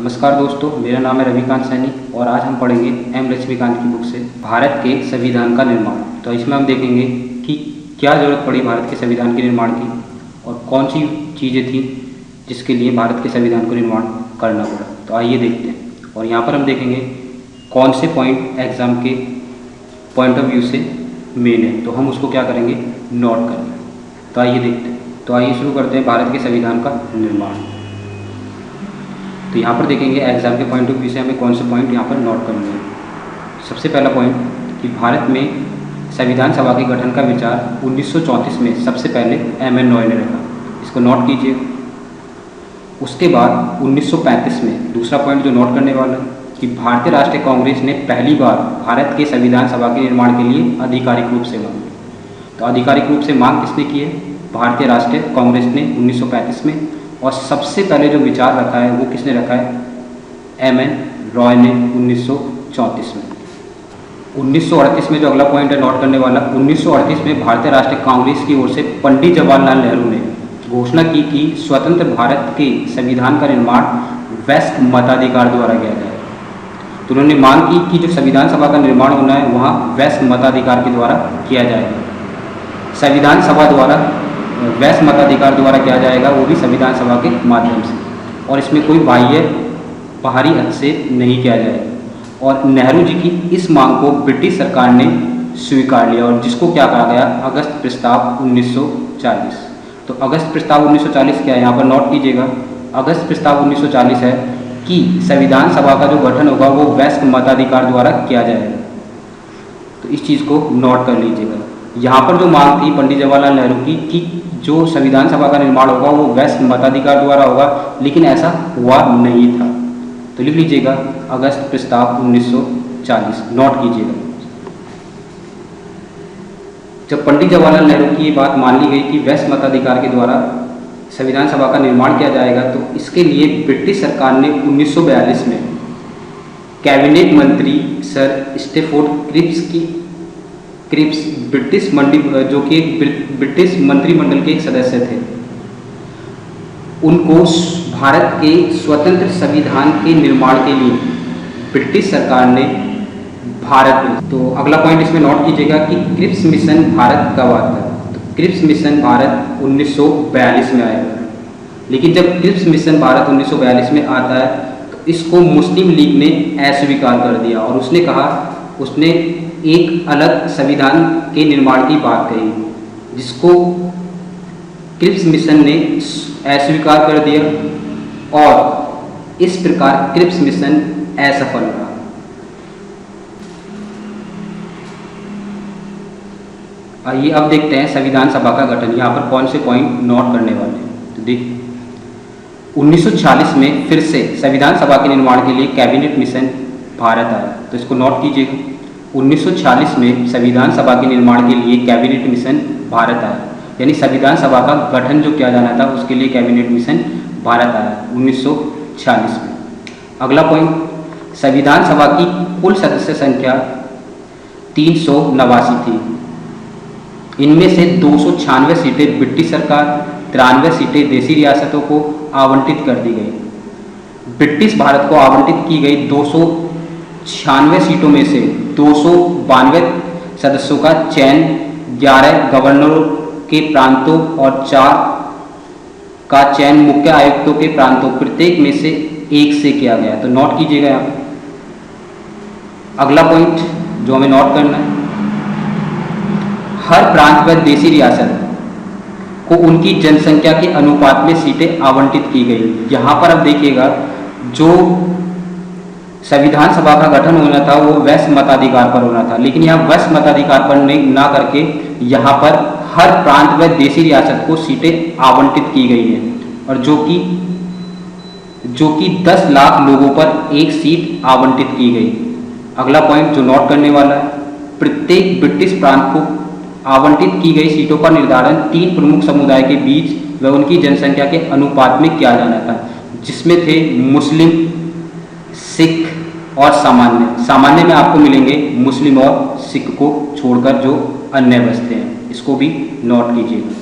नमस्कार दोस्तों, मेरा नाम है रविकांत सैनी और आज हम पढ़ेंगे एम लक्ष्मीकांत की बुक से भारत के संविधान का निर्माण। तो इसमें हम देखेंगे कि क्या ज़रूरत पड़ी भारत के संविधान के निर्माण की और कौन सी चीज़ें थी जिसके लिए भारत के संविधान को निर्माण करना पड़ा। तो आइए देखते हैं और यहाँ पर हम देखेंगे कौन से पॉइंट एग्ज़ाम के पॉइंट ऑफ व्यू से मेन है, तो हम उसको क्या करेंगे, नोट करेंगे। तो आइए देखते हैं। तो आइए शुरू करते हैं भारत के संविधान का निर्माण। तो यहाँ पर देखेंगे एग्जाम के पॉइंट ऑफ व्यू से हमें कौन से पॉइंट यहाँ पर नोट करने हैं। सबसे पहला पॉइंट कि भारत में संविधान सभा के गठन का विचार 1934 में सबसे पहले M.N. रॉय ने रखा, इसको नोट कीजिए। उसके बाद 1935 में दूसरा पॉइंट जो नोट करने वाला है कि भारतीय राष्ट्रीय कांग्रेस ने पहली बार भारत के संविधान सभा के निर्माण के लिए आधिकारिक रूप से मांग। तो आधिकारिक रूप से मांग किसने की है? भारतीय राष्ट्रीय कांग्रेस ने 1935 में। और सबसे पहले जो विचार रखा है वो किसने रखा है? M.N. रॉय ने 1934 में। 1938 में जो अगला पॉइंट है नोट करने वाला, 1938 में भारतीय राष्ट्रीय कांग्रेस की ओर से पंडित जवाहरलाल नेहरू ने घोषणा की कि स्वतंत्र भारत के संविधान का निर्माण वयस्क मताधिकार द्वारा किया जाए। तो उन्होंने मांग की कि जो संविधान सभा का निर्माण होना है वहाँ वयस्क मताधिकार के द्वारा किया जाएगा। संविधान सभा द्वारा वयस्क मताधिकार द्वारा किया जाएगा, वो भी संविधान सभा के माध्यम से, और इसमें कोई बाह्य बाहरी हस्तक्षेप नहीं किया जाएगा। और नेहरू जी की इस मांग को ब्रिटिश सरकार ने स्वीकार लिया और जिसको क्या कहा गया? अगस्त प्रस्ताव 1940। तो अगस्त प्रस्ताव 1940 क्या है, यहाँ पर नोट कीजिएगा। अगस्त प्रस्ताव 1940 है कि संविधान सभा का जो गठन होगा वो वयस्क मताधिकार द्वारा किया जाएगा। तो इस चीज़ को नोट कर लीजिएगा। यहाँ पर जो मांग थी पंडित जवाहरलाल नेहरू की कि जो संविधान सभा का निर्माण होगा वो वयस्क मताधिकार द्वारा होगा, लेकिन ऐसा हुआ नहीं था। तो लिख लीजिएगा अगस्त प्रस्ताव 1940, नोट कीजिएगा। जब पंडित जवाहरलाल नेहरू की ये बात मान ली गई कि वयस्क मताधिकार के द्वारा संविधान सभा का निर्माण किया जाएगा, तो इसके लिए ब्रिटिश सरकार ने 1942 में कैबिनेट मंत्री सर स्टैफोर्ड क्रिप्स ब्रिटिश जो कि ब्रिटिश मंत्रिमंडल के एक सदस्य थे, उनको भारत के स्वतंत्र संविधान के निर्माण के लिए ब्रिटिश सरकार ने भारत में। तो अगला पॉइंट इसमें नोट कीजिएगा कि क्रिप्स मिशन भारत कब आता है? तो क्रिप्स मिशन भारत 1942 में आएगा। लेकिन जब क्रिप्स मिशन भारत 1942 में आता है तो इसको मुस्लिम लीग ने अस्वीकार कर दिया और उसने एक अलग संविधान के निर्माण की बात कही, जिसको क्रिप्स मिशन ने अस्वीकार कर दिया और इस प्रकार क्रिप्स मिशन असफल रहा। आइए अब देखते हैं संविधान सभा का गठन। यहाँ पर कौन से पॉइंट नोट करने वाले हैं। तो देखिए 1940 में फिर से संविधान सभा के निर्माण के लिए कैबिनेट मिशन भारत आया। तो इसको नोट कीजिएगा। 1940 में संविधान सभा के निर्माण के लिए कैबिनेट मिशन भारत आया, यानी संविधान सभा का गठन जो किया जाना था उसके लिए कैबिनेट मिशन भारत आया 1940 में। अगला पॉइंट, संविधान सभा की कुल सदस्य संख्या 389 थी। इनमें से 296 सीटें ब्रिटिश सरकार, 93 सीटें देसी रियासतों को आवंटित कर दी गई। ब्रिटिश भारत को आवंटित की गई 296 सीटों में से 292 सदस्यों का चयन 11 गवर्नरों के प्रांतों और 4 का चयन मुख्य आयुक्तों के प्रांतों प्रत्येक में से एक से किया गया। तो नोट कीजिएगा यहाँ। अगला पॉइंट जो हमें नोट करना है, हर प्रांत व देशी रियासत को उनकी जनसंख्या के अनुपात में सीटें आवंटित की गई। यहाँ पर अब देखिएगा, जो संविधान सभा का गठन होना था वो वयस्क मताधिकार पर होना था, लेकिन यहाँ वयस्क मताधिकार पर ना करके यहाँ पर हर प्रांत व देशी रियासत को सीटें आवंटित की गई है, और जो कि 10 लाख लोगों पर एक सीट आवंटित की गई। अगला पॉइंट जो नोट करने वाला है, प्रत्येक ब्रिटिश प्रांत को आवंटित की गई सीटों का निर्धारण 3 प्रमुख समुदाय के बीच व उनकी जनसंख्या के अनुपात में किया जाना था, जिसमें थे मुस्लिम, सिख और सामान्य में आपको मिलेंगे मुस्लिम और सिख को छोड़कर जो अन्य बसते हैं। इसको भी नोट कीजिएगा।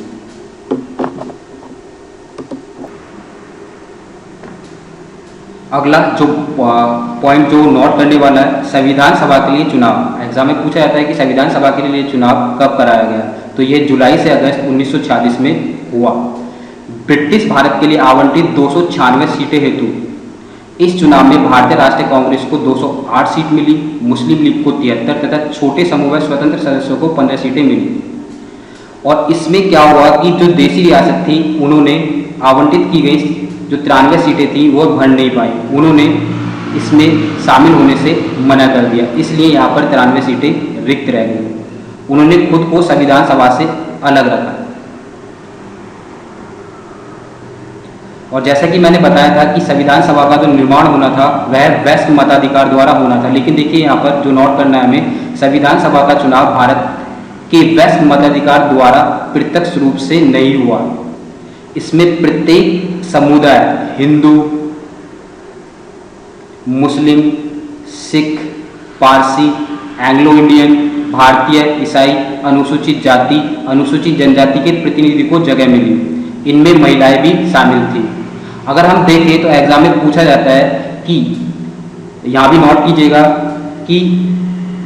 अगला जो पॉइंट जो नोट करने वाला है, संविधान सभा के लिए चुनाव। एग्जाम में पूछा जाता है कि संविधान सभा के लिए चुनाव कब कराया गया, तो ये जुलाई से अगस्त 1946 में हुआ। ब्रिटिश भारत के लिए आवंटित 296 सीटें हेतु इस चुनाव में भारतीय राष्ट्रीय कांग्रेस को 208 सीट मिली, मुस्लिम लीग को 73 तथा छोटे समूह व स्वतंत्र सदस्यों को 15 सीटें मिली। और इसमें क्या हुआ कि जो देशी रियासत थी उन्होंने आवंटित की गई जो 93 सीटें थी वो भर नहीं पाई, उन्होंने इसमें शामिल होने से मना कर दिया, इसलिए यहाँ पर 93 सीटें रिक्त रह गई। उन्होंने खुद को संविधान सभा से अलग रखा। और जैसा कि मैंने बताया था कि संविधान सभा का जो निर्माण होना था वह वयस्क मताधिकार द्वारा होना था, लेकिन देखिए यहाँ पर जो नोट करना है हमें, संविधान सभा का चुनाव भारत के वयस्क मताधिकार द्वारा प्रत्यक्ष रूप से नहीं हुआ। इसमें प्रत्येक समुदाय, हिंदू, मुस्लिम, सिख, पारसी, एंग्लो इंडियन, भारतीय, ईसाई, अनुसूचित जाति, अनुसूचित जनजाति के प्रतिनिधि को जगह मिली। इनमें महिलाएं भी शामिल थी। अगर हम देखें तो एग्जाम में पूछा जाता है कि यहाँ भी नोट कीजिएगा कि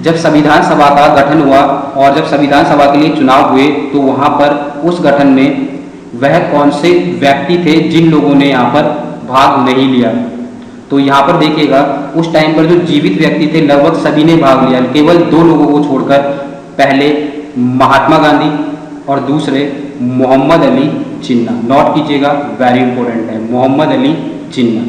जब संविधान सभा का गठन हुआ और जब संविधान सभा के लिए चुनाव हुए तो वहाँ पर उस गठन में वह कौन से व्यक्ति थे जिन लोगों ने यहाँ पर भाग नहीं लिया। तो यहाँ पर देखिएगा उस टाइम पर जो जीवित व्यक्ति थे लगभग सभी ने भाग लिया, केवल 2 लोगों को छोड़कर, पहले महात्मा गांधी और दूसरे मोहम्मद अली जिन्ना। नोट कीजिएगा, वेरी इंपॉर्टेंट है, मोहम्मद अली जिन्ना।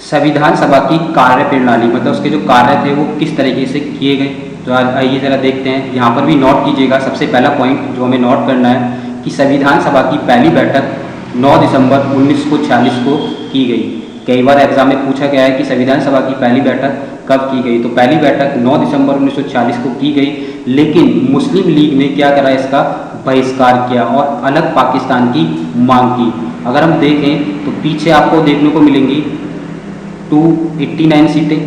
संविधान सभा की कार्य प्रणाली, मतलब उसके जो कार्य थे वो किस तरीके से किए गए, तो आइए जरा देखते हैं। यहाँ पर भी नोट कीजिएगा, सबसे पहला पॉइंट जो हमें नोट करना है कि संविधान सभा की पहली बैठक 9 दिसंबर 1946 को की गई। कई बार एग्जाम में पूछा गया है कि संविधान सभा की पहली बैठक कब की गई, तो पहली बैठक 9 दिसंबर 1940 को की गई, लेकिन मुस्लिम लीग ने क्या करा, इसका बहिष्कार किया और अलग पाकिस्तान की मांग की। अगर हम देखें तो पीछे आपको देखने को मिलेंगी 289 सीटें,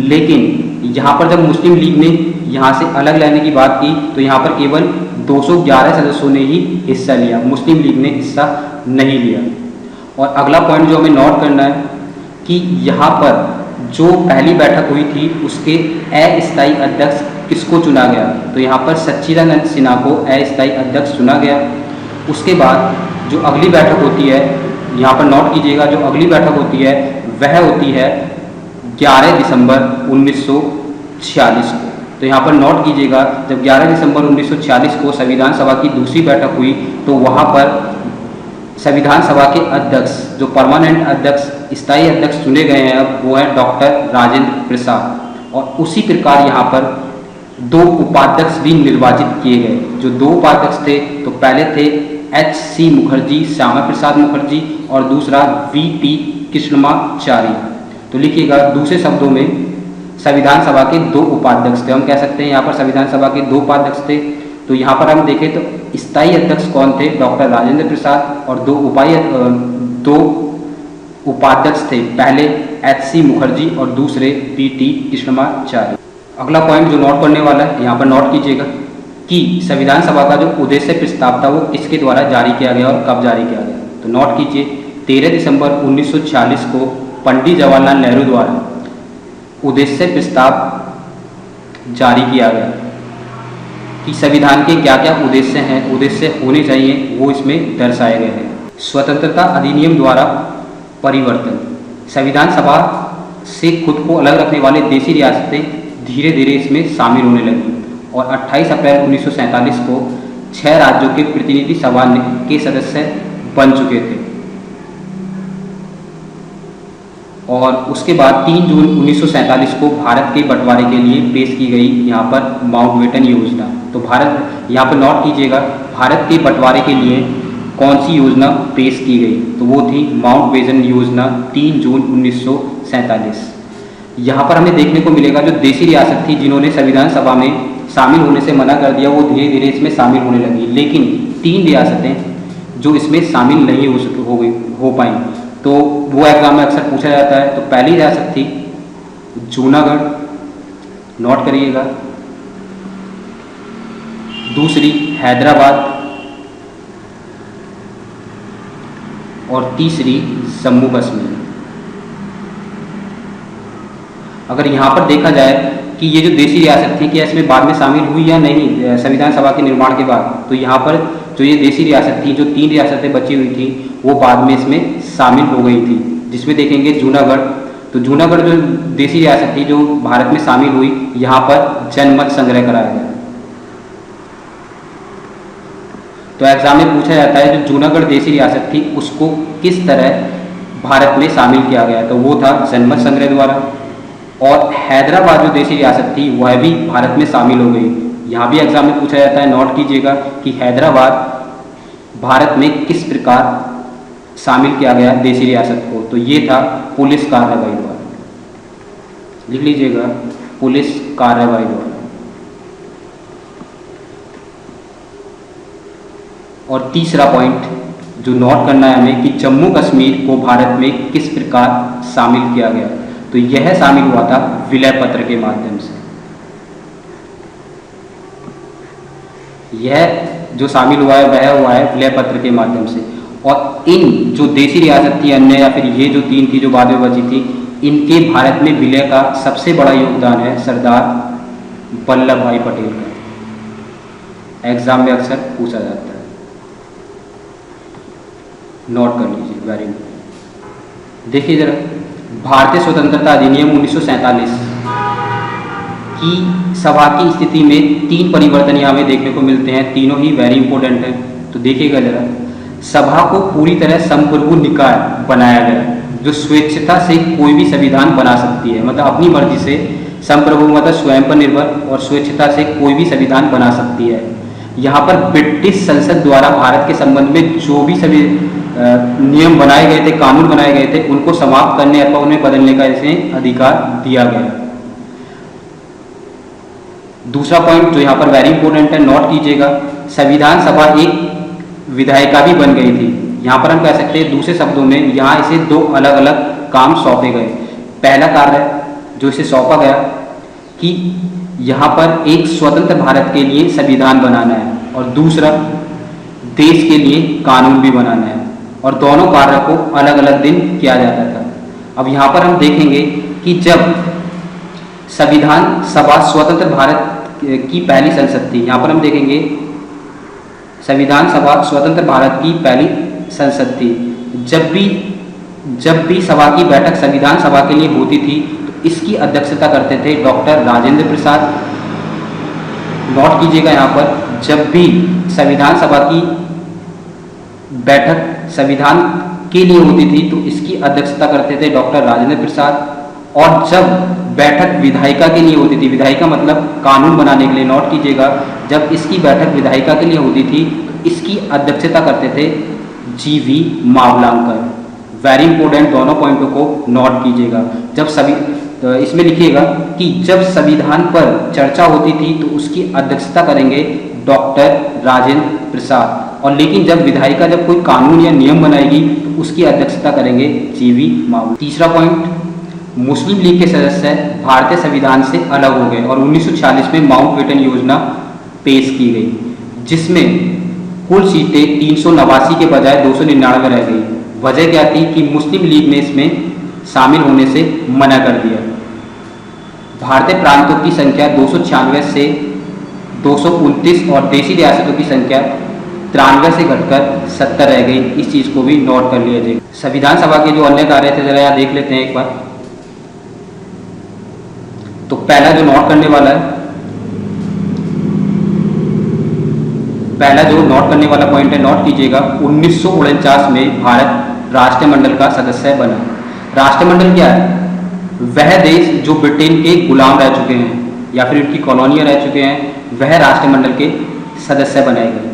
लेकिन यहाँ पर जब मुस्लिम लीग ने यहाँ से अलग लेने की बात की तो यहाँ पर केवल 211 सदस्यों ने ही हिस्सा लिया, मुस्लिम लीग ने हिस्सा नहीं लिया। और अगला पॉइंट जो हमें नोट करना है कि यहाँ पर जो पहली बैठक हुई थी उसके अस्थायी अध्यक्ष किसको चुना गया, तो यहाँ पर सच्चिदानंद सिन्हा को अस्थायी अध्यक्ष चुना गया। उसके बाद जो अगली बैठक होती है, यहाँ पर नोट कीजिएगा, जो अगली बैठक होती है वह होती है 11 दिसंबर 1946 को। तो यहाँ पर नोट कीजिएगा, जब 11 दिसंबर 1946 को संविधान सभा की दूसरी बैठक हुई तो वहाँ पर संविधान सभा के अध्यक्ष, जो परमानेंट अध्यक्ष, स्थायी अध्यक्ष चुने गए हैं अब, वो है डॉक्टर राजेंद्र प्रसाद। और उसी प्रकार यहाँ पर 2 उपाध्यक्ष भी निर्वाचित किए गए। जो 2 उपाध्यक्ष थे तो पहले थे H.C. मुखर्जी, श्यामा प्रसाद मुखर्जी, और दूसरा V.T. कृष्णमाचारी। तो लिखिएगा, दूसरे शब्दों में संविधान सभा के 2 उपाध्यक्ष थे, हम कह सकते हैं यहाँ पर संविधान सभा के 2 उपाध्यक्ष थे। तो यहाँ पर हम देखें तो स्थायी अध्यक्ष कौन थे, डॉक्टर राजेंद्र प्रसाद, और 2 उपाध्यक्ष थे, पहले H.C. मुखर्जी और दूसरे V.T. कृष्णमाचारी। अगला पॉइंट जो नोट करने वाला है, यहाँ पर नोट कीजिएगा कि संविधान सभा का जो उद्देश्य प्रस्ताव था वो किसके द्वारा जारी किया गया और कब जारी किया गया। तो नोट कीजिए, 13 दिसंबर 1946 को पंडित जवाहरलाल नेहरू द्वारा उद्देश्य प्रस्ताव जारी किया गया कि संविधान के क्या क्या उद्देश्य हैं, उद्देश्य होने चाहिए, वो इसमें दर्शाए गए हैं। स्वतंत्रता अधिनियम द्वारा परिवर्तन, संविधान सभा से खुद को अलग रखने वाले देशी रियासतें धीरे धीरे इसमें शामिल होने लगी और 28 अप्रैल 1947 को 6 राज्यों के प्रतिनिधि सभा के सदस्य बन चुके थे। और उसके बाद 3 जून 1947 को भारत के बंटवारे के लिए पेश की गई यहाँ पर माउंटबेटन योजना। तो भारत, यहाँ पर नोट कीजिएगा, भारत के बंटवारे के लिए कौन सी योजना पेश की गई, तो वो थी माउंटबेटन योजना 3 जून 1947। यहाँ पर हमें देखने को मिलेगा जो देशी रियासत थी जिन्होंने संविधान सभा में शामिल होने से मना कर दिया, वो धीरे धीरे इसमें शामिल होने लगी, लेकिन 3 रियासतें जो इसमें शामिल नहीं हो पाई, तो वो एग्जाम में अक्सर पूछा जाता है। तो पहली रियासत थी जूनागढ़, नोट करिएगा, दूसरी हैदराबाद और तीसरी जम्मू कश्मीर। अगर यहाँ पर देखा जाए कि ये जो देशी रियासत थी क्या इसमें बाद में शामिल हुई या नहीं संविधान सभा के निर्माण के बाद, तो यहाँ पर जो ये देशी रियासत थी, जो 3 रियासतें बची हुई थी, वो बाद में इसमें शामिल हो गई थी, जिसमें देखेंगे जूनागढ़। तो जूनागढ़ जो देशी रियासत थी जो भारत में शामिल हुई, यहाँ पर जनमत संग्रह कराया गया। तो एग्जाम में पूछा जाता है जो जूनागढ़ देशी रियासत थी उसको किस तरह भारत में शामिल किया गया, तो वो था जनमत संग्रह द्वारा। और हैदराबाद जो देशी रियासत थी वह भी भारत में शामिल हो गई। यहाँ भी एग्जाम में पूछा जाता है, नोट कीजिएगा कि हैदराबाद भारत में किस प्रकार शामिल किया गया देशी रियासत को, तो ये था पुलिस कार्रवाई द्वारा। लिख लीजिएगा, पुलिस कार्रवाई द्वारा। और तीसरा पॉइंट जो नोट करना है हमें कि जम्मू कश्मीर को भारत में किस प्रकार शामिल किया गया, तो यह शामिल हुआ था विलय पत्र के माध्यम से। यह जो शामिल हुआ है वह हुआ है विलय पत्र के माध्यम से। और इन जो देशी रियासत थी अन्य या फिर ये जो 3 थी जो बाद में बची थी, इनके भारत में विलय का सबसे बड़ा योगदान है सरदार वल्लभ भाई पटेल का। एग्जाम में अक्सर पूछा जाता है, नोट कर लीजिए, वेरी गुड। देखिए जरा, भारतीय स्वतंत्रता अधिनियम 1947 की सभा की स्थिति में 3 परिवर्तन यहाँ में देखने को मिलते हैं, तीनों ही वेरी इंपॉर्टेंट हैं। तो देखिएगा जरा, सभा को पूरी तरह संप्रभु निकाय बनाया गया जो स्वेच्छता से कोई भी संविधान बना सकती है, मतलब अपनी मर्जी से। संप्रभु मतलब स्वयं पर निर्भर, और स्वेच्छता से कोई भी संविधान बना सकती है। यहाँ पर ब्रिटिश संसद द्वारा भारत के संबंध में जो भी सभी नियम बनाए गए थे, कानून बनाए गए थे, उनको समाप्त करने अथवा उन्हें बदलने का इसे अधिकार दिया गया। दूसरा पॉइंट जो यहाँ पर वेरी इंपॉर्टेंट है, नोट कीजिएगा, संविधान सभा एक विधायिका भी बन गई थी। यहाँ पर हम कह सकते हैं दूसरे शब्दों में यहाँ इसे 2 अलग अलग काम सौंपे गए। पहला कार्य जो इसे सौंपा गया कि यहाँ पर एक स्वतंत्र भारत के लिए संविधान बनाना है, और दूसरा देश के लिए कानून भी बनाना है, और दोनों कार्य को अलग अलग दिन किया जाता था। अब यहाँ पर हम देखेंगे कि जब संविधान सभा स्वतंत्र भारत की पहली संसद थी, यहाँ पर हम देखेंगे संविधान सभा स्वतंत्र भारत की पहली संसद थी। जब भी सभा की बैठक संविधान सभा के लिए होती थी तो इसकी अध्यक्षता करते थे डॉक्टर राजेंद्र प्रसाद। नोट कीजिएगा यहाँ पर, जब भी संविधान सभा की बैठक संविधान के लिए होती थी तो इसकी अध्यक्षता करते थे डॉक्टर राजेंद्र प्रसाद। और जब बैठक विधायिका के लिए होती थी, विधायिका मतलब कानून बनाने के लिए, नोट कीजिएगा, जब इसकी बैठक विधायिका के लिए होती थी तो इसकी अध्यक्षता करते थे जीवी मावलांकर। वेरी इंपॉर्टेंट, दोनों पॉइंटों को नोट कीजिएगा। जब इसमें लिखिएगा कि जब संविधान पर चर्चा होती थी तो उसकी अध्यक्षता करेंगे डॉक्टर राजेंद्र प्रसाद, और लेकिन जब विधायिका जब कोई कानून या नियम बनाएगी तो उसकी अध्यक्षता करेंगे जीवी मावलांकर। तीसरा पॉइंट, मुस्लिम लीग के सदस्य भारतीय संविधान से अलग हो गए और 1946 में माउंटबेटन योजना पेश की गई, जिसमें कुल सीटें 389 के बजाय 299 रह गई। वजह क्या थी कि मुस्लिम लीग ने इसमें शामिल होने से मना कर दिया। भारतीय प्रांतों की संख्या 296 से 229 और देशी रियासतों की संख्या 93 से घटकर 70 रह गई। इस चीज़ को भी नोट कर लिया जाएगा। संविधान सभा के जो अन्य कार्य थे जरा यहाँ देख लेते हैं एक बार। तो पहला जो नोट करने वाला है, पहला जो नोट करने वाला पॉइंट है, नोट कीजिएगा, 1949 में भारत राष्ट्रमंडल का सदस्य बना। राष्ट्रमंडल क्या है? वह देश जो ब्रिटेन के गुलाम रह चुके हैं या फिर उनकी कॉलोनियां रह चुके हैं, वह राष्ट्रमंडल के सदस्य बनाए गए।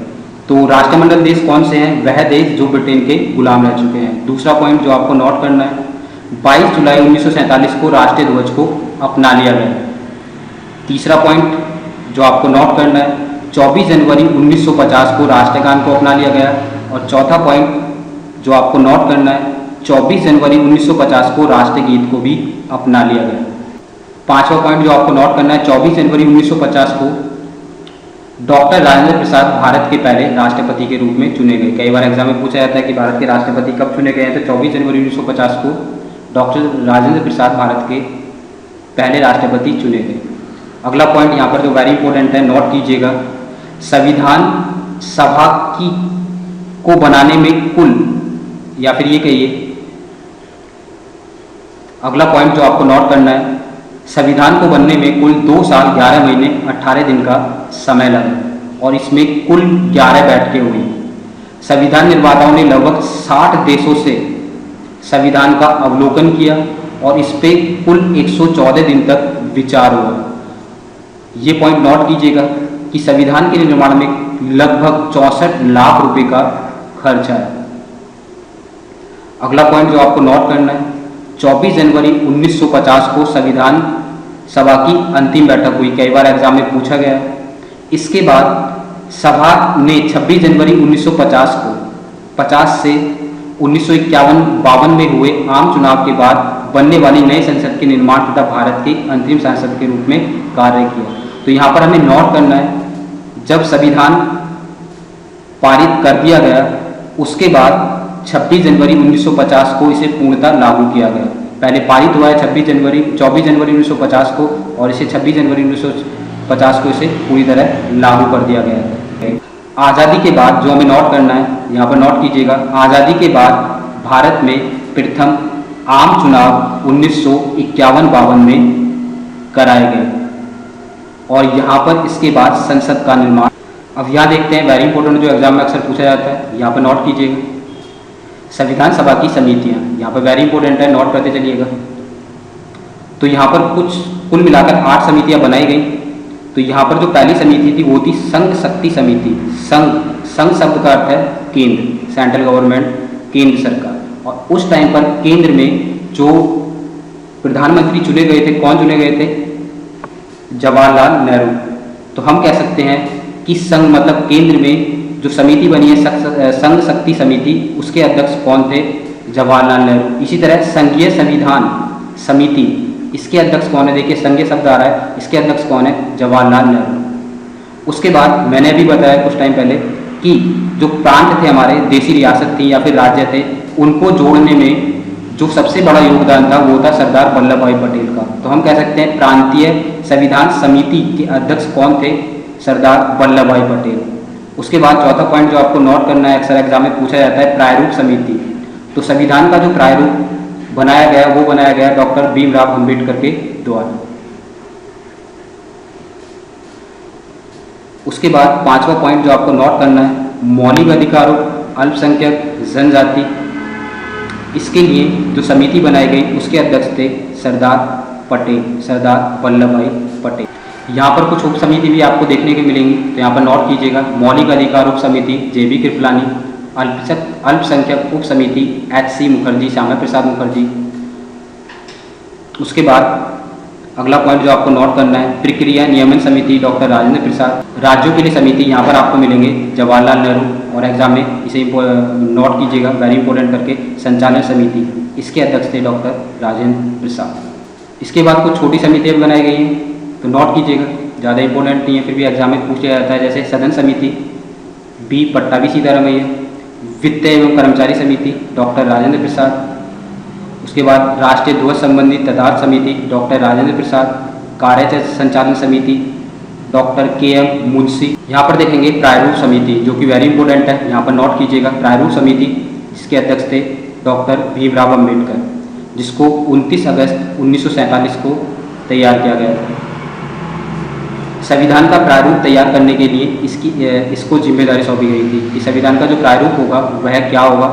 तो राष्ट्रमंडल देश कौन से हैं? वह देश जो ब्रिटेन के गुलाम रह चुके हैं। दूसरा पॉइंट जो आपको नोट करना है, 22 जुलाई 1947 को राष्ट्रीय ध्वज को अपना लिया गया। तीसरा पॉइंट जो आपको नोट करना है, 24 जनवरी 1950 को राष्ट्रगान को अपना लिया गया। और चौथा पॉइंट जो आपको नोट करना है, 24 जनवरी 1950 को राष्ट्रगीत को भी अपना लिया गया। पांचवा पॉइंट जो आपको नोट करना है, 24 जनवरी 1950 को डॉक्टर राजेंद्र प्रसाद भारत के पहले राष्ट्रपति के रूप में चुने गए। कई बार एग्जाम में पूछा जाता है कि भारत के राष्ट्रपति कब चुने गए हैं, तो 24 जनवरी 1950 को डॉक्टर राजेंद्र प्रसाद भारत के पहले राष्ट्रपति चुने गए। अगला पॉइंट यहाँ पर जो वेरी इंपॉर्टेंट है, नोट कीजिएगा, संविधान सभा की को बनाने में कुल, या फिर ये कहिए, अगला पॉइंट जो आपको नोट करना है, संविधान को बनने में कुल 2 साल 11 महीने 18 दिन का समय लगा और इसमें कुल 11 बैठकें हुई। संविधान निर्माताओं ने लगभग 60 देशों से संविधान का अवलोकन किया और इस पे कुल 114 दिन तक विचार हुआ। ये पॉइंट नोट कीजिएगा कि संविधान के निर्माण में लगभग 64 लाख रुपए का खर्च है। अगला पॉइंट जो आपको नोट करना है, 24 जनवरी 1950 को संविधान सभा की अंतिम बैठक हुई। कई बार एग्जाम में पूछा गया। इसके बाद सभा ने 26 जनवरी 1950 को 50 से 1951-52 में हुए आम चुनाव के बाद बनने वाली नए संसद के निर्माण तथा भारत के अंतरिम संसद के रूप में कार्य किया। तो यहाँ पर हमें नोट करना है, जब संविधान पारित कर दिया गया उसके बाद 26 जनवरी 1950 को इसे पूर्णतः लागू किया गया। पहले पारित हुआ है 24 जनवरी 1950 को और इसे 26 जनवरी 1950 को इसे पूरी तरह लागू कर दिया गया है। आज़ादी के बाद जो हमें नोट करना है, यहाँ पर नोट कीजिएगा, आज़ादी के बाद भारत में प्रथम आम चुनाव 1951-52 में कराए गए और यहाँ पर इसके बाद संसद का निर्माण। अब यहाँ देखते हैं, वेरी इंपॉर्टेंट जो एग्जाम में अक्सर पूछा जाता है, यहाँ पर नोट कीजिएगा, संविधान सभा की समितियाँ। यहाँ पर वेरी इंपॉर्टेंट है, नोट करते चलिएगा। तो यहाँ पर कुल मिलाकर 8 समितियाँ बनाई गई। तो यहाँ पर जो पहली समिति थी वो थी संघ शक्ति समिति। संघ शब्द का अर्थ है केंद्र, सेंट्रल गवर्नमेंट, केंद्र सरकार। और उस टाइम पर केंद्र में जो प्रधानमंत्री चुने गए थे, कौन चुने गए थे? जवाहरलाल नेहरू। तो हम कह सकते हैं कि संघ मतलब केंद्र में जो समिति बनी है संघ शक्ति समिति, उसके अध्यक्ष कौन थे? जवाहरलाल नेहरू। इसी तरह संघीय संविधान समिति, इसके अध्यक्ष कौन है? देखिए संघीय शब्द आ रहा है, इसके अध्यक्ष कौन है? जवाहरलाल नेहरू। उसके बाद मैंने अभी बताया कुछ टाइम पहले कि जो प्रांत थे हमारे, देशी रियासत थी या फिर राज्य थे, उनको जोड़ने में जो सबसे बड़ा योगदान था वो था सरदार वल्लभ भाई पटेल का। तो हम कह सकते हैं प्रांतीय संविधान समिति के अध्यक्ष कौन थे? सरदार वल्लभ भाई पटेल। उसके बाद चौथा पॉइंट जो आपको नोट करना है, अक्सर एग्जाम में पूछा जाता है, प्रारूप समिति। तो संविधान का जो प्रारूप बनाया गया वो बनाया गया डॉक्टर भीमराव अंबेडकर के द्वारा। उसके बाद 5वां पॉइंट जो आपको नोट करना है, मौलिक अधिकारों, अल्पसंख्यक, जनजाति, इसके लिए जो समिति बनाई गई उसके अध्यक्ष थे सरदार पटेल, सरदार वल्लभ भाई पटेल। यहाँ पर कुछ उप समिति भी आपको देखने को मिलेंगी, तो यहाँ पर नोट कीजिएगा, मौलिक अधिकार उप समिति JB कृपलानी, अल्पसंख्यक उप समिति HC मुखर्जी, श्यामा प्रसाद मुखर्जी। उसके बाद अगला पॉइंट जो आपको नोट करना है, प्रक्रिया नियमन समिति डॉक्टर राजेंद्र प्रसाद। राज्यों के लिए समिति यहाँ पर आपको मिलेंगे जवाहरलाल नेहरू, और एग्जाम में इसे नोट कीजिएगा वेरी इंपॉर्टेंट करके, संचालन समिति, इसके अध्यक्ष थे डॉक्टर राजेंद्र प्रसाद। इसके बाद कुछ छोटी समितियाँ भी बनाई गई हैं, तो नोट कीजिएगा, ज़्यादा इंपॉर्टेंट नहीं है, फिर भी एग्जाम में पूछा जाता है, जैसे सदन समिति B पट्टाभी सीतारमैया, वित्त एवं कर्मचारी समिति डॉक्टर राजेंद्र प्रसाद। उसके बाद राष्ट्रीय ध्वज संबंधी तदारक समिति डॉक्टर राजेंद्र प्रसाद, कार्य संचालन समिति डॉक्टर KM मुंशी। यहाँ पर देखेंगे प्रारूप समिति, जो कि वेरी इंपॉर्टेंट है, यहाँ पर नोट कीजिएगा, प्रारूप समिति, इसके अध्यक्ष थे डॉक्टर भीमराव अंबेडकर, जिसको 29 अगस्त 1947 को तैयार किया गया था। संविधान का प्रारूप तैयार करने के लिए इसको जिम्मेदारी सौंपी गई थी कि संविधान का जो प्रारूप होगा वह क्या होगा,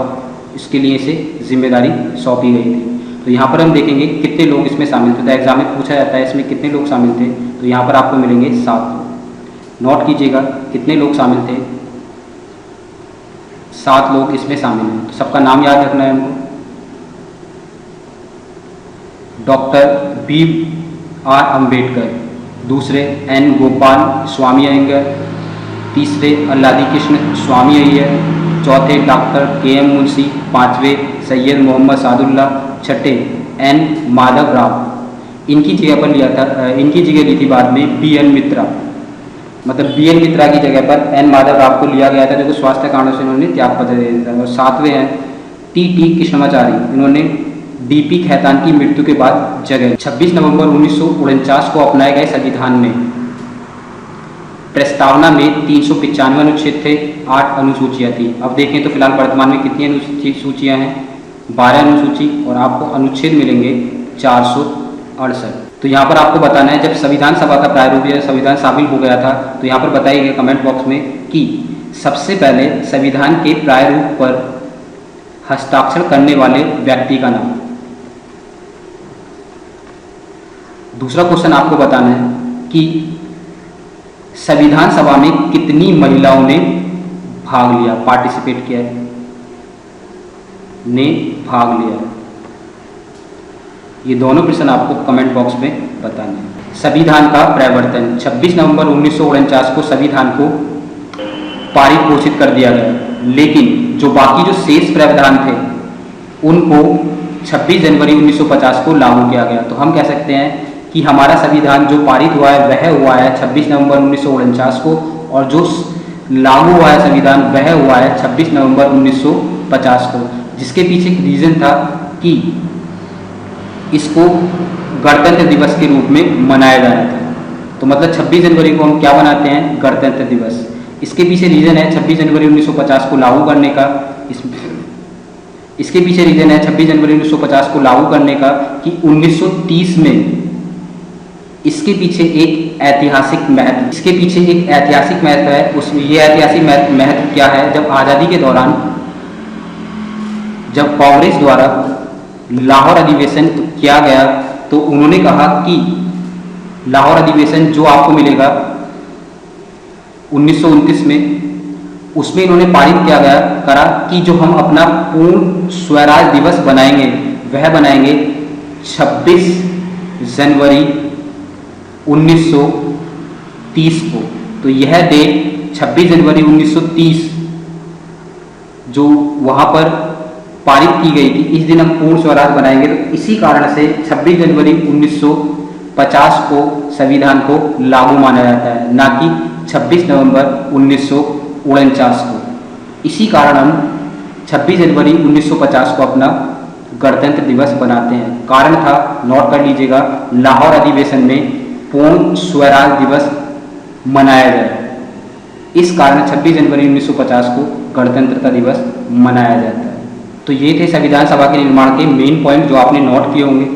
इसके लिए इसे जिम्मेदारी सौंपी गई थी। तो यहाँ पर हम देखेंगे कितने लोग इसमें शामिल थे, तो एग्जाम में पूछा जाता है इसमें कितने लोग शामिल थे, तो यहाँ पर आपको मिलेंगे 7 लोग। नोट कीजिएगा कितने लोग शामिल थे, 7 लोग इसमें शामिल हैं। तो सबका नाम याद रखना है हमको, डॉक्टर BR अम्बेडकर, दूसरे N गोपाल स्वामी अयंगर, तीसरे अल्लादी कृष्ण स्वामी अय्यर, चौथे डॉक्टर KM मुंशी, पांचवें सैयद मोहम्मद सादुल्ला, छठे N माधव राव। इनकी जगह पर लिया था, इनकी जगह ली थी बाद में BN मित्रा, मतलब BN मित्रा की जगह पर N माधव राव को लिया गया था, जो कि स्वास्थ्य कारणों से उन्होंने त्याग पत्र दे दिया था। और सातवें हैं TT कृष्णमाचारी, इन्होंने डीपी खैतान की मृत्यु के बाद जगह। 26 नवंबर 1949 को अपनाए गए संविधान में प्रस्तावना में 395 अनुच्छेद थे, 8 अनुसूचियाँ थी। अब देखें तो फिलहाल वर्तमान में कितनी अनुसूचियाँ हैं? 12 अनुसूची, और आपको अनुच्छेद मिलेंगे 468। तो यहाँ पर आपको बताना है, जब संविधान सभा का प्रारूप या संविधान शामिल हो गया था, तो यहाँ पर बताइए कमेंट बॉक्स में कि सबसे पहले संविधान के प्रारूप पर हस्ताक्षर करने वाले व्यक्ति का नाम। दूसरा क्वेश्चन आपको बताना है कि संविधान सभा में कितनी महिलाओं ने भाग लिया, पार्टिसिपेट किया है, ने भाग लिया। ये दोनों प्रश्न आपको कमेंट बॉक्स में बताने हैं। संविधान का प्रवर्तन 26 नवंबर 1949 को संविधान को पारित घोषित कर दिया गया, लेकिन जो बाकी जो शेष प्रावधान थे उनको 26 जनवरी 1950 को लागू किया गया। तो हम कह सकते हैं कि हमारा संविधान जो पारित हुआ है वह हुआ है 26 नवंबर 1949 को, और जो लागू हुआ है संविधान वह हुआ है 26 नवंबर 1950 को, जिसके पीछे एक रीज़न था कि इसको गणतंत्र दिवस के रूप में मनाया जा रहा था। तो मतलब 26 जनवरी को हम क्या मनाते हैं? गणतंत्र दिवस। इसके पीछे रीज़न है 26 जनवरी 1950 को लागू करने का। इसके पीछे रीज़न है 26 जनवरी 1950 को लागू करने का कि 1930 में इसके पीछे एक ऐतिहासिक महत्व है। उसमें ये ऐतिहासिक महत्व क्या है? जब आज़ादी के दौरान जब कांग्रेस द्वारा लाहौर अधिवेशन किया गया, तो उन्होंने कहा कि लाहौर अधिवेशन जो आपको मिलेगा 1929 में, उसमें इन्होंने पारित किया गया करा कि जो हम अपना पूर्ण स्वराज दिवस बनाएंगे वह बनाएंगे 26 जनवरी 1930 को। तो यह डेट 26 जनवरी 1930 जो वहाँ पर पारित की गई थी, इस दिन हम पूर्ण स्वराज बनाएंगे। तो इसी कारण से 26 जनवरी 1950 को संविधान को लागू माना जाता है, ना कि 26 नवंबर 1949 को। इसी कारण हम 26 जनवरी 1950 को अपना गणतंत्र दिवस बनाते हैं। कारण था, नोट कर लीजिएगा, लाहौर अधिवेशन में पूर्ण स्वराज दिवस मनाया गया। इस कारण 26 जनवरी 1950 को गणतंत्रता दिवस मनाया जाता है। तो ये थे संविधान सभा के निर्माण के मेन पॉइंट जो आपने नोट किए होंगे,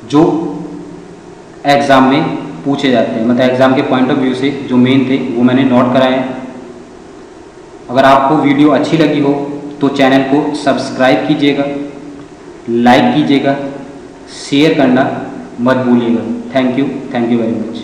जो एग्जाम में पूछे जाते हैं, मतलब एग्जाम के पॉइंट ऑफ व्यू से जो मेन थे वो मैंने नोट कराए हैं। अगर आपको वीडियो अच्छी लगी हो तो चैनल को सब्सक्राइब कीजिएगा, लाइक कीजिएगा, शेयर करना मत भूलिएगा। Thank you very much.